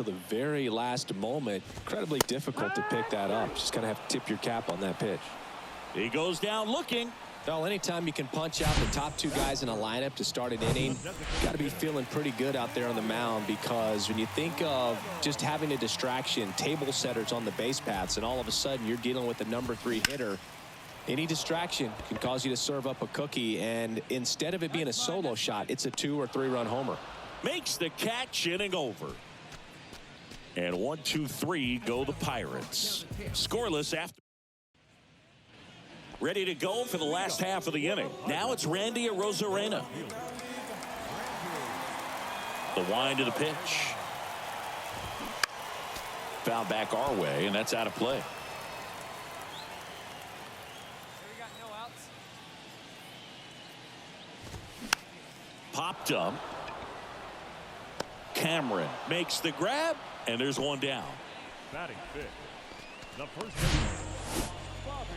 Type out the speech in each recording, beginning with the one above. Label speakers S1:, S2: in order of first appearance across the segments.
S1: the very last moment. Incredibly difficult to pick that up. Just kind of have to tip your cap on that pitch.
S2: He goes down looking.
S1: Well, anytime you can punch out the top two guys in a lineup to start an inning, got to be feeling pretty good out there on the mound, because when you think of just having a distraction, table setters on the base paths, and all of a sudden you're dealing with the #3 hitter, any distraction can cause you to serve up a cookie, and instead of it being a solo shot, it's a 2 or 3 run homer.
S2: Makes the catch, inning over. And 1, 2, 3 go the Pirates. Scoreless after. Ready to go for the last half of the inning. Now it's Randy Arozarena. The wind to the pitch. Foul back our way, and that's out of play. Popped up. Cameron makes the grab, and there's one down.
S3: Batting fifth, the first baseman, Bobby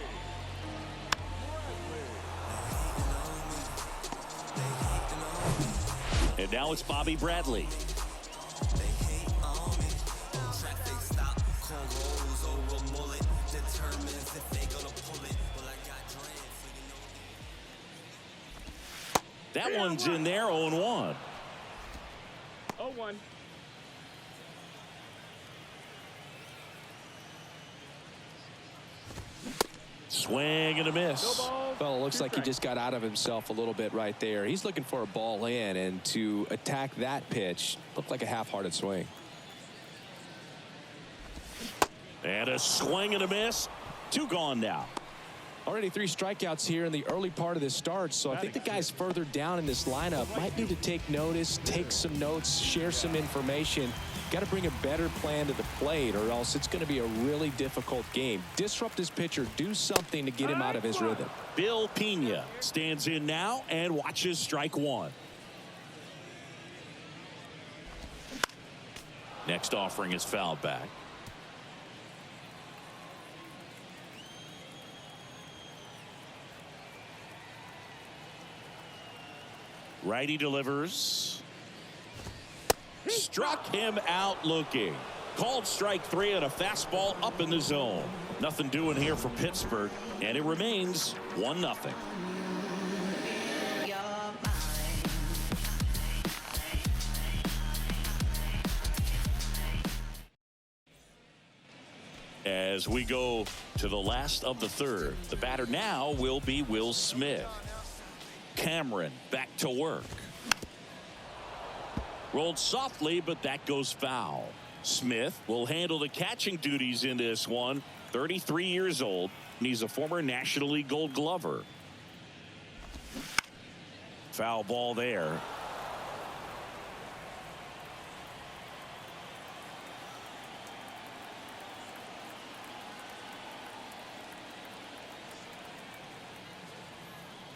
S2: Bradley. And now it's Bobby Bradley. That one's in there, 0-1.
S3: 0-1.
S2: Swing and a miss.
S1: Well, it looks like he just got out of himself a little bit right there. He's looking for a ball in, and to attack that pitch looked like a half-hearted swing.
S2: And a swing and a miss. 2 gone now.
S1: Already 3 strikeouts here in the early part of this start, so I think the guys further down in this lineup might need to take notice, take some notes, share some information. Got to bring a better plan to the plate, or else it's going to be a really difficult game. Disrupt his pitcher, do something to get him out of his rhythm.
S2: Bill Pena stands in now and watches strike 1. Next offering is fouled back. Righty delivers. Struck him out looking. Called strike 3 on a fastball up in the zone. Nothing doing here for Pittsburgh, and it remains 1-0. As we go to the last of the third, the batter now will be Will Smith. Cameron back to work. Rolled softly, but that goes foul. Smith will handle the catching duties in this one. 33 years old, and he's a former National League Gold Glover. Foul ball there.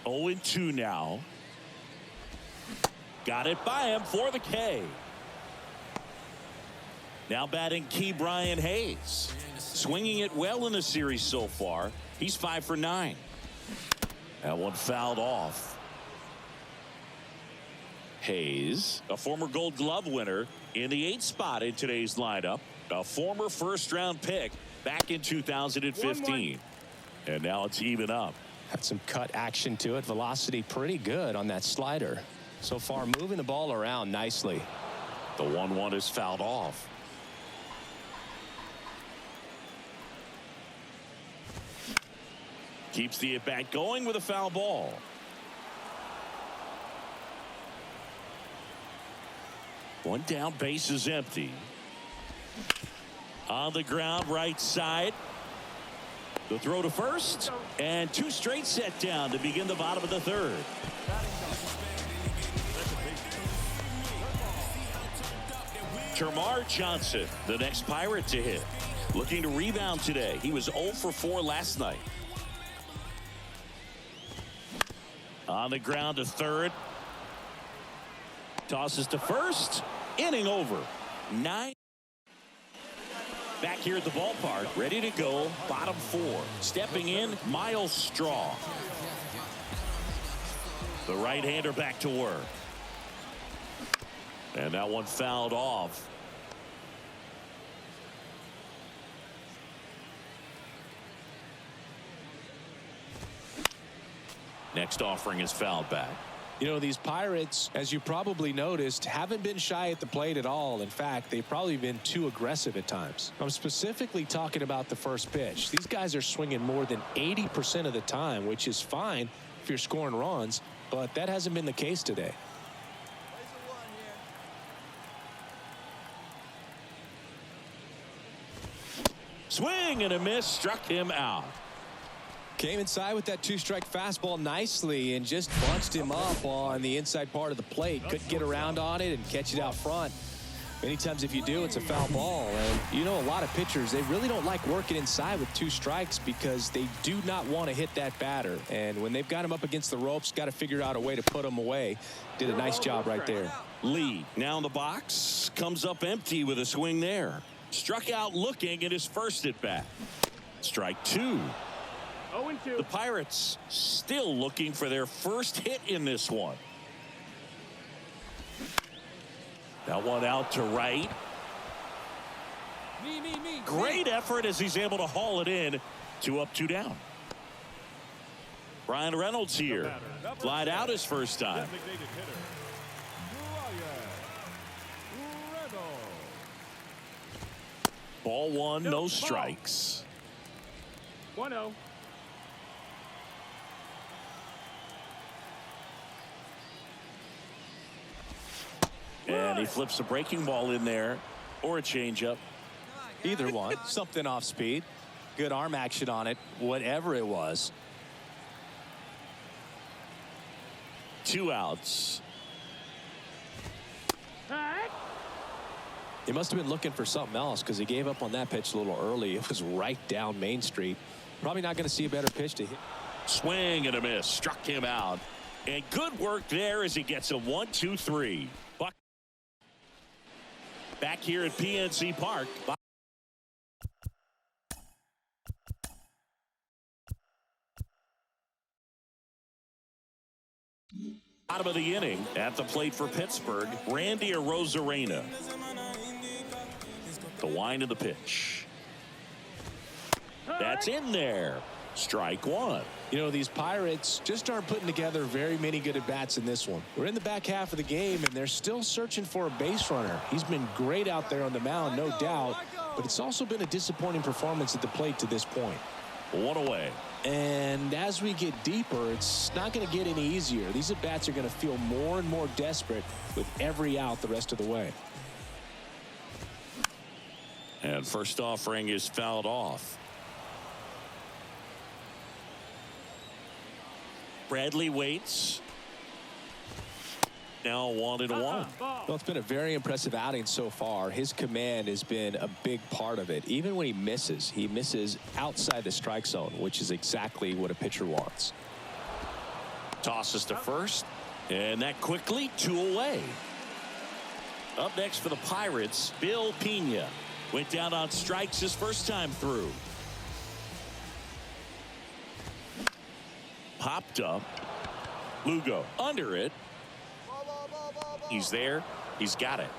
S2: Oh, 2 now. Got it by him for the K. Now batting Ke'Bryan Hayes. Swinging it well in the series so far. He's 5 for 9. That one fouled off. Hayes, a former Gold Glove winner, in the 8th spot in today's lineup. A former first-round pick back in 2015. And now it's even up.
S1: Had some cut action to it. Velocity pretty good on that slider. So far, moving the ball around nicely.
S2: The 1-1 is fouled off. Keeps the at-bat going with a foul ball. One down, base is empty. On the ground, right side. The throw to first, and 2 straight set down to begin the bottom of the third. Termarr Johnson, the next Pirate to hit. Looking to rebound today. He was 0 for 4 last night. On the ground to third. Tosses to first. Inning over. 9. Back here at the ballpark, ready to go, bottom 4. Stepping in, Myles Straw. The right-hander back to work. And that one fouled off. Next offering is fouled back.
S1: You know, these Pirates, as you probably noticed, haven't been shy at the plate at all. In fact, they've probably been too aggressive at times. I'm specifically talking about the first pitch. These guys are swinging more than 80% of the time, which is fine if you're scoring runs, but that hasn't been the case today.
S2: Swing and a miss, struck him out.
S1: Came inside with that two-strike fastball nicely and just bunched him up on the inside part of the plate. Couldn't get around on it and catch it out front. Many times if you do, it's a foul ball. And you know, a lot of pitchers, they really don't like working inside with two strikes because they do not want to hit that batter. And when they've got him up against the ropes, got to figure out a way to put him away. Did a nice job right there.
S2: Lee now in the box, comes up empty with a swing there. Struck out looking at his first at bat. Strike two.
S3: 0-2.
S2: The Pirates still looking for their first hit in this one. That one out to right. Great effort as he's able to haul it in. 2 up, 2 down. Brian Reynolds here. Flied out his first time.
S3: Designated hitter, Brian Reynolds.
S2: Ball one, no strikes.
S3: 1-0.
S2: And he flips a breaking ball in there or a changeup.
S1: Either one. Something off speed. Good arm action on it, whatever it was.
S2: 2 outs.
S1: He must have been looking for something else because he gave up on that pitch a little early. It was right down Main Street. Probably not going to see a better pitch to hit.
S2: Swing and a miss. Struck him out. And good work there as he gets a 1-2-3. Buck back here at PNC Park. Bottom of the inning at the plate for Pittsburgh, Randy Arozarena. The wind of the pitch. That's in there. Strike one.
S1: You know, these Pirates just aren't putting together very many good at-bats in this one. We're in the back half of the game, and they're still searching for a base runner. He's been great out there on the mound, no doubt, but it's also been a disappointing performance at the plate to this point.
S2: 1 away.
S1: And as we get deeper, it's not going to get any easier. These at-bats are going to feel more and more desperate with every out the rest of the way.
S2: And first offering is fouled off. Bradley waits. Now 1-1.
S1: Well, it's been a very impressive outing so far. His command has been a big part of it. Even when he misses outside the strike zone, which is exactly what a pitcher wants.
S2: Tosses to first, and that quickly 2 away. Up next for the Pirates, Bill Pena. Went down on strikes his first time through. Popped up. Lugo under it. He's there. He's got it.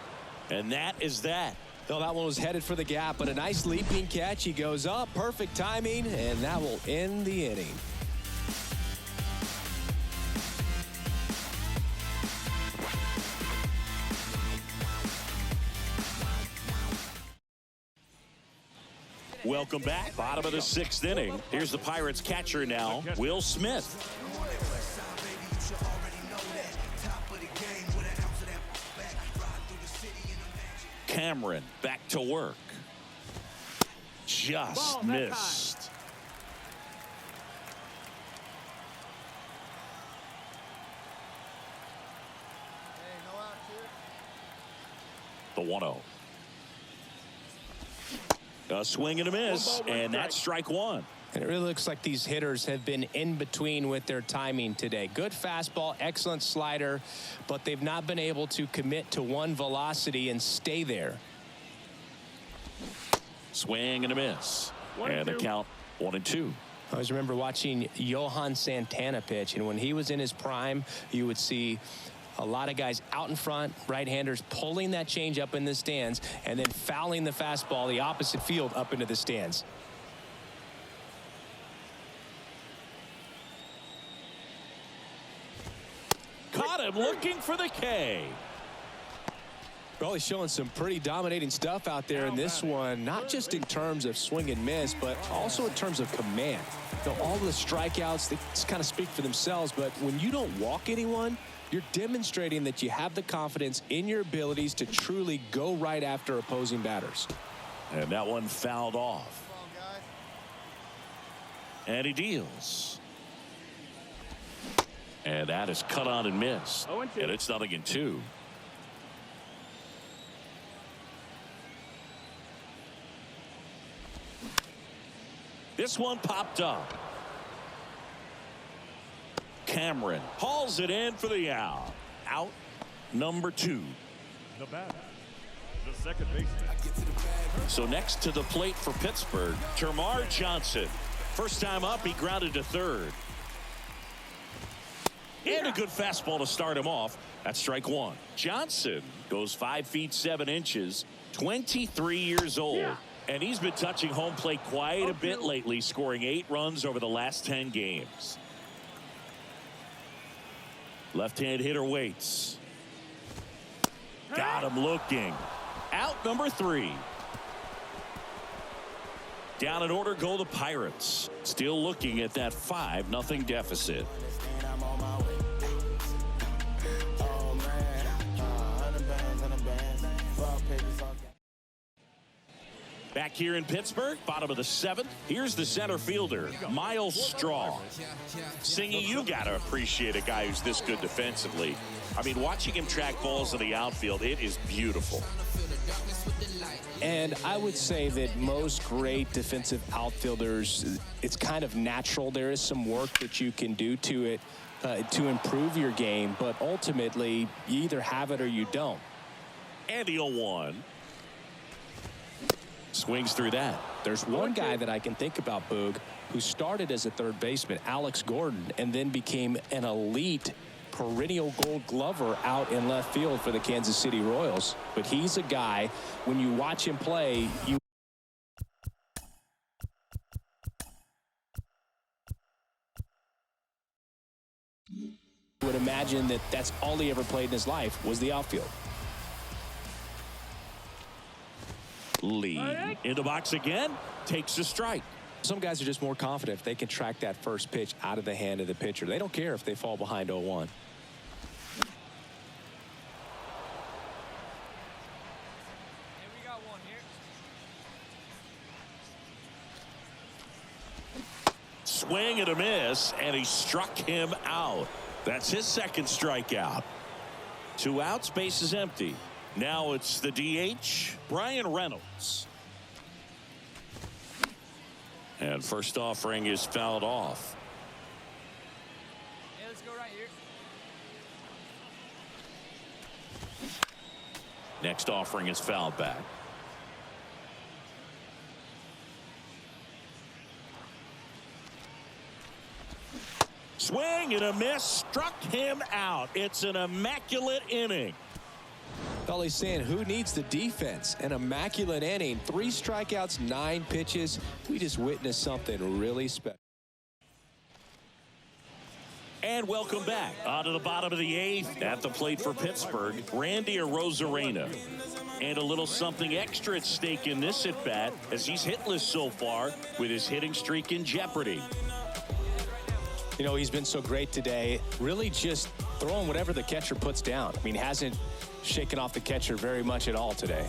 S2: And that is that.
S1: Well, that one was headed for the gap, but a nice leaping catch. He goes up. Perfect timing, and that will end the inning.
S2: Welcome back. Bottom of the 6th inning. Here's the Pirates catcher now, Will Smith. Cameron back to work. Just missed. The 1-0. A swing and a miss, and that's strike one.
S1: And it really looks like these hitters have been in between with their timing today. Good fastball, excellent slider, but they've not been able to commit to one velocity and stay there.
S2: Swing and a miss. And the count 1-2.
S1: I always remember watching Johan Santana pitch, and when he was in his prime, you would see a lot of guys out in front, right-handers pulling that change up in the stands and then fouling the fastball the opposite field up into the stands.
S2: him looking for the K.
S1: Probably showing some pretty dominating stuff out there in this one, not just in terms of swing and miss, but also in terms of command. You know, all the strikeouts, they just kind of speak for themselves, but when you don't walk anyone, you're demonstrating that you have the confidence in your abilities to truly go right after opposing batters.
S2: And that one fouled off. And he deals. And that is cut on and missed. And it's 0-2. This one popped up. Cameron hauls it in for the out. Out number 2.
S3: The batter, the second baseman.
S2: So next to the plate for Pittsburgh, Termarr Johnson. First time up, he grounded to third. And a good fastball to start him off. That's strike 1. Johnson goes 5 feet 7 inches, 23 years old. And he's been touching home plate quite a bit lately, scoring 8 runs over the last 10 games. Left-hand hitter waits. Got him looking. Out number 3. Down in order go the Pirates. Still looking at that 5-0 deficit. Back here in Pittsburgh, bottom of the 7th. Here's the center fielder, Miles Straw. Singy, you got to appreciate a guy who's this good defensively. I mean, watching him track balls in the outfield, it is beautiful.
S1: And I would say that most great defensive outfielders, it's kind of natural. There is some work that you can do to it to improve your game, but ultimately, you either have it or you don't.
S2: And the 0-1. Swings through that.
S1: There's one guy that I can think about, Boog, who started as a third baseman, Alex Gordon, and then became an elite perennial Gold Glover out in left field for the Kansas City Royals. But he's a guy, when you watch him play, you would imagine that that's all he ever played in his life was the outfield.
S2: Lee in the box again, takes a strike.
S1: Some guys are just more confident if they can track that first pitch out of the hand of the pitcher. They don't care if they fall behind 0-1.
S2: Swing and a miss, and he struck him out. That's his second strikeout. 2 outs, base is empty. Now it's the DH, Brian Reynolds. And first offering is fouled off.
S4: Hey, let's go right here.
S2: Next offering is fouled back. Swing and a miss, struck him out. It's an immaculate inning.
S1: All he's saying, who needs the defense? An immaculate inning, 3 strikeouts, 9 pitches. We just witnessed something really special.
S2: And welcome back. On to the bottom of the 8th at the plate for Pittsburgh, Randy Arozarena. And a little something extra at stake in this at bat as he's hitless so far with his hitting streak in jeopardy.
S1: You know, he's been so great today, really just throwing whatever the catcher puts down. I mean, hasn't shaken off the catcher very much at all today.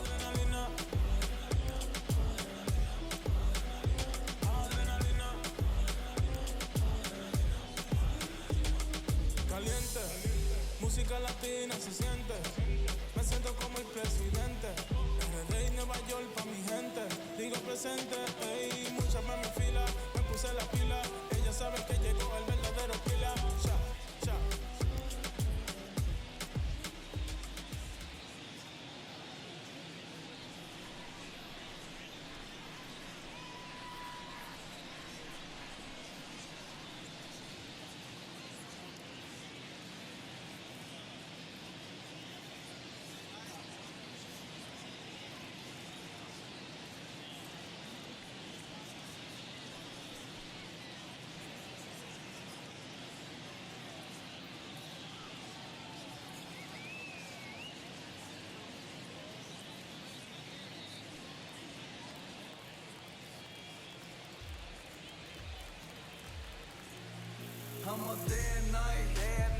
S4: almost day and night,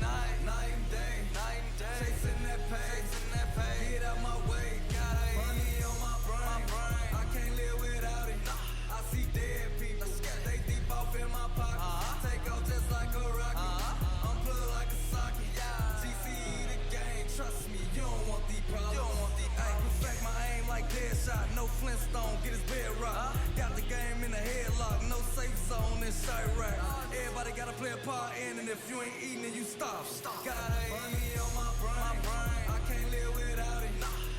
S4: night and day, chasing that pay, get out my way, got money on my brain, I can't live without it. I see dead people, they deep off in my pocket, take off just like a rocket, unplug like a socket. GCE the game, trust me, you don't want these problems. Ay, perfect my aim like Deadshot, no Flintstone, get his bed rock. Got the game in the headlock, no safe zone in Chirac. Everybody gotta play a part in, and if you ain't eating it, you stop. Got money on my brain, I can't live without it.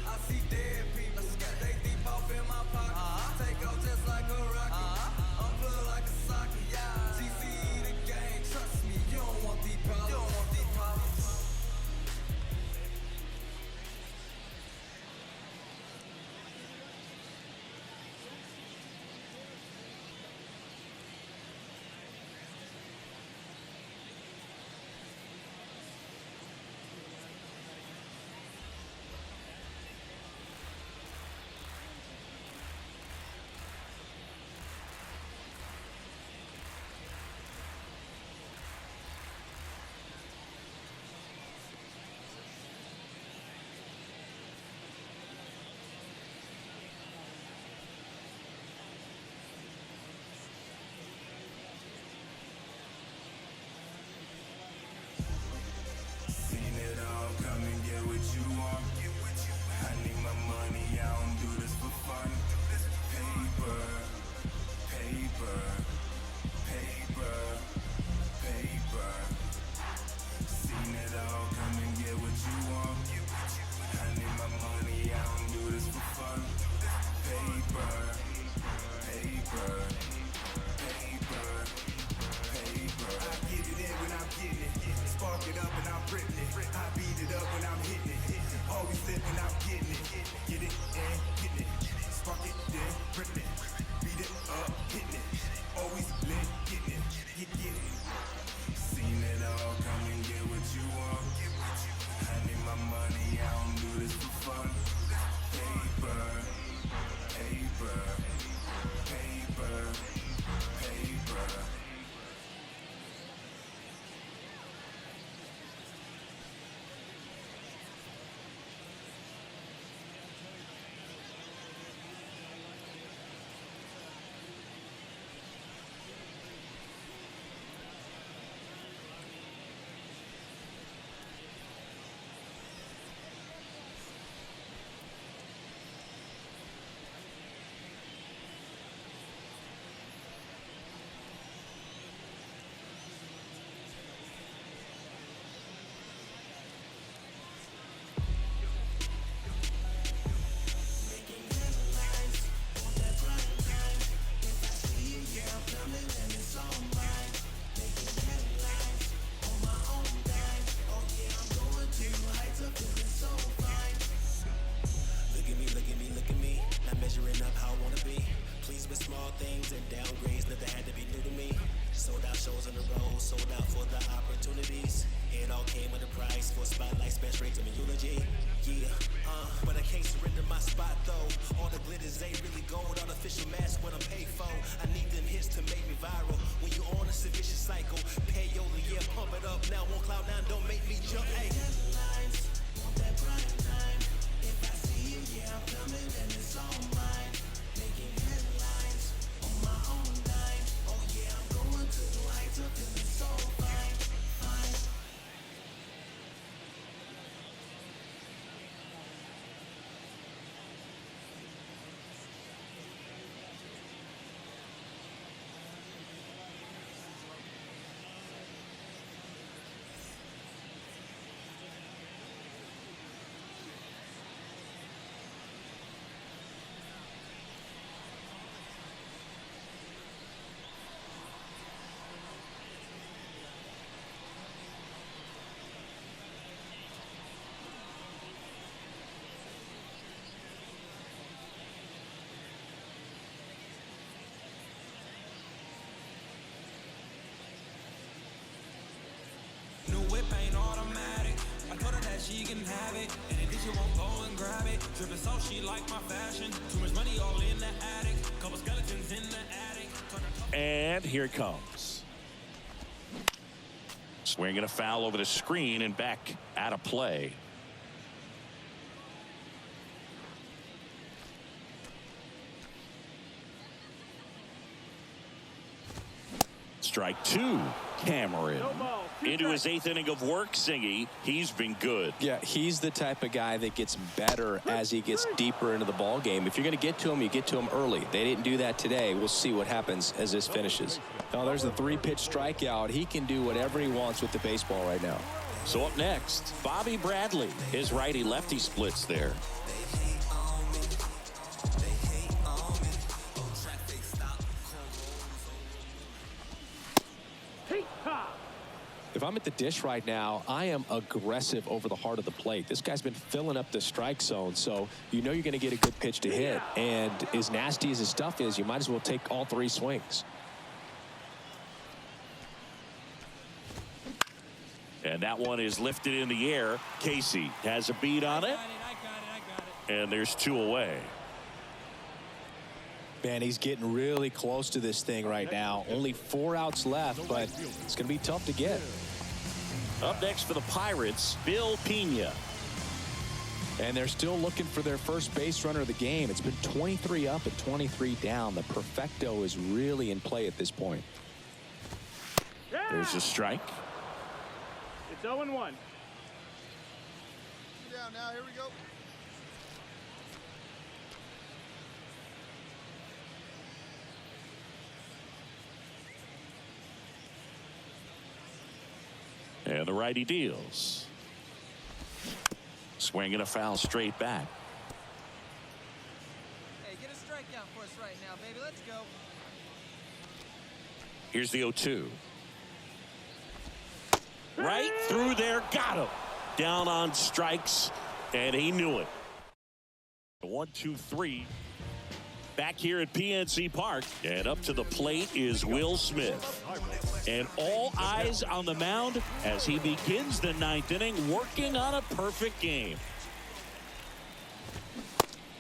S4: I see dead people, they deep off in my pocket, take off just like a rocket, unplug like a socket. GCE the game, trust me, you don't want these problems. Seen it all, come and get what you want. I need my money, I don't do this for fun. Paper, paper, paper, paper. Seen it all, come and get what you want. I need my money, I don't do this for fun. Paper, paper, paper, paper. I get it in when I'm getting it. Spark it up and I'm ripping it. I beat it up when I'm hitting it. Always lit when I'm getting it. Get it and getting it. Spark it, then rip it. Beat it up, hitting it. Always lit, getting it. Get it. Seen it all, come and get what you want. I need my money, I don't do this for fun. Paper, paper, paper, paper.
S5: she can have it. And if she won't go and grab it. Drippin' so she like my fashion. Too much money all in the attic. Couple skeletons in the attic.
S2: And here it comes. Swinging a foul over the screen and back out of play. Strike two. Cameron into his 8th inning of work. Singy, he's been good.
S1: Yeah, he's the type of guy that gets better as he gets deeper into the ball game. If you're going to get to him, you get to him early. They didn't do that today. We'll see what happens as this finishes. Now there's the 3-pitch strikeout. He can do whatever he wants with the baseball right now.
S2: So up next, Bobby Bradley. His righty-lefty splits there.
S1: If I'm at the dish right now, I am aggressive over the heart of the plate. This guy's been filling up the strike zone, so you know you're going to get a good pitch to hit. And as nasty as his stuff is, you might as well take all 3 swings.
S2: And that one is lifted in the air. Casey has a beat on it. And there's 2 away.
S1: Man, he's getting really close to this thing right now. Only 4 outs left, but it's going to be tough to get.
S2: Up next for the Pirates, Bill Pena.
S1: And they're still looking for their first base runner of the game. It's been 23 up and 23 down. The perfecto is really in play at this point.
S2: There's a strike.
S3: It's 0-1.
S6: Down now, here we go.
S2: And the righty deals. Swinging a foul straight back.
S6: Hey, get a strikeout for us right now, baby. Let's go.
S2: Here's the 0-2. Right through there. Got him. Down on strikes. And he knew it. 1, 2, 3. Back here at PNC Park. And up to the plate is Will Smith. And all eyes on the mound as he begins the 9th inning, working on a perfect game.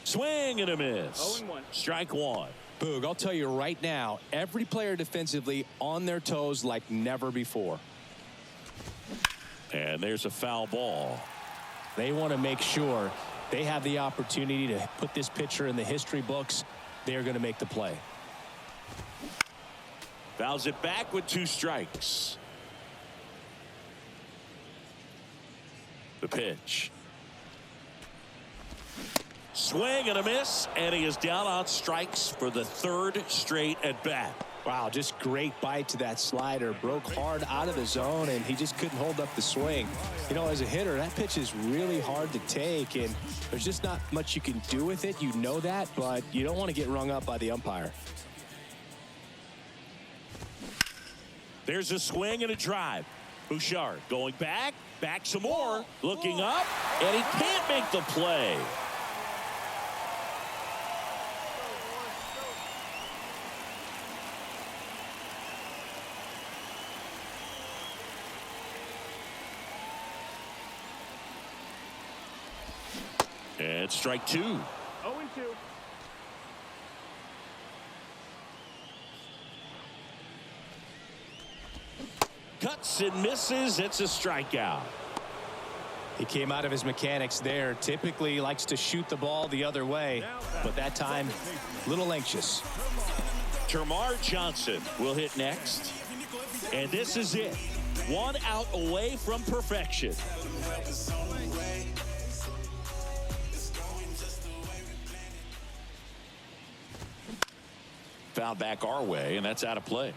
S2: Swing and a miss.
S3: 0-1.
S2: Strike 1.
S1: Boog, I'll tell you right now, every player defensively on their toes like never before.
S2: And there's a foul ball.
S1: They want to make sure they have the opportunity to put this pitcher in the history books. They're going to make the play.
S2: Fouls it back with 2 strikes. The pitch. Swing and a miss, and he is down on strikes for the 3rd straight at bat.
S1: Wow, just great bite to that slider. Broke hard out of the zone, and he just couldn't hold up the swing. You know, as a hitter, that pitch is really hard to take, and there's just not much you can do with it. You know that, but you don't want to get rung up by the umpire.
S2: There's a swing and a drive. Bouchard going back some more, looking up, and he can't make the play. And strike 2.
S3: 0-2.
S2: Cuts and misses. It's a strikeout.
S1: He came out of his mechanics there. Typically likes to shoot the ball the other way, but that time, a little anxious.
S2: Termarr Johnson will hit next. And this is it. 1 out away from perfection. Foul back our way, and that's out of play.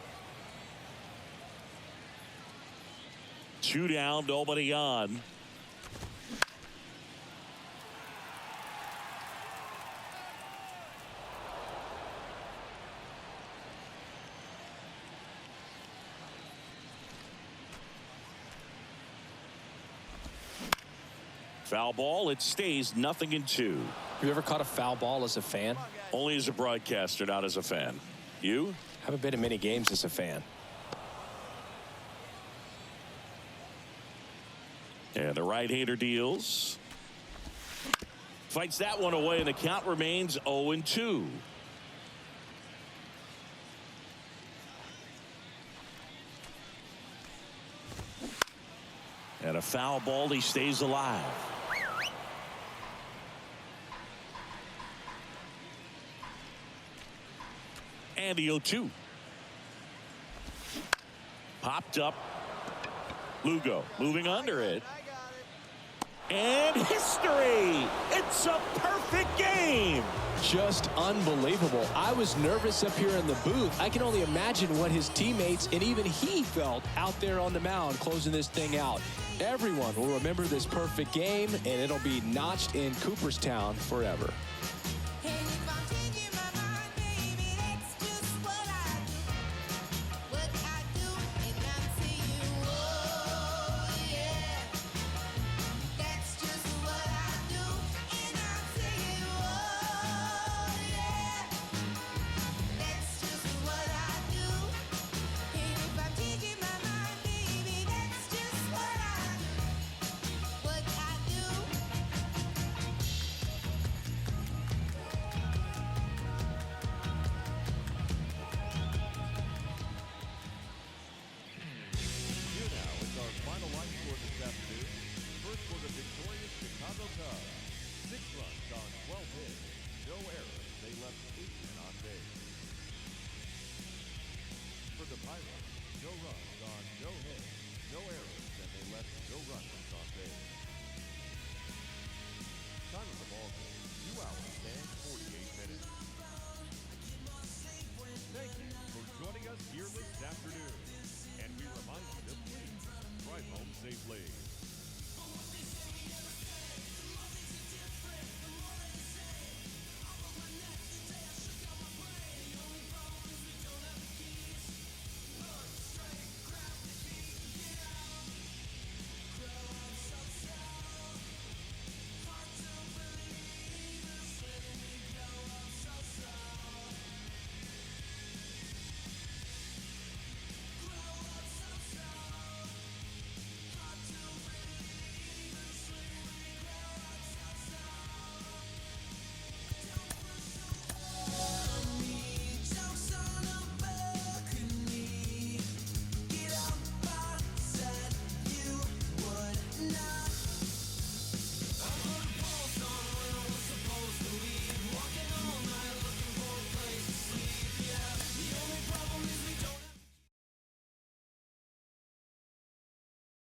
S2: 2 down, nobody on. Foul ball, it stays 0-2.
S1: Have you ever caught a foul ball as a fan?
S2: Only as a broadcaster, not as a fan. You?
S1: Haven't been in many games as a fan.
S2: And the right-hander deals. Fights that one away, and the count remains 0-2. And a foul ball, he stays alive. And the 0-2. Popped up. Lugo moving under it. And history. It's a perfect game.
S1: Just unbelievable. I was nervous up here in the booth. I can only imagine what his teammates and even he felt out there on the mound closing this thing out. Everyone will remember this perfect game, and it'll be notched in Cooperstown forever.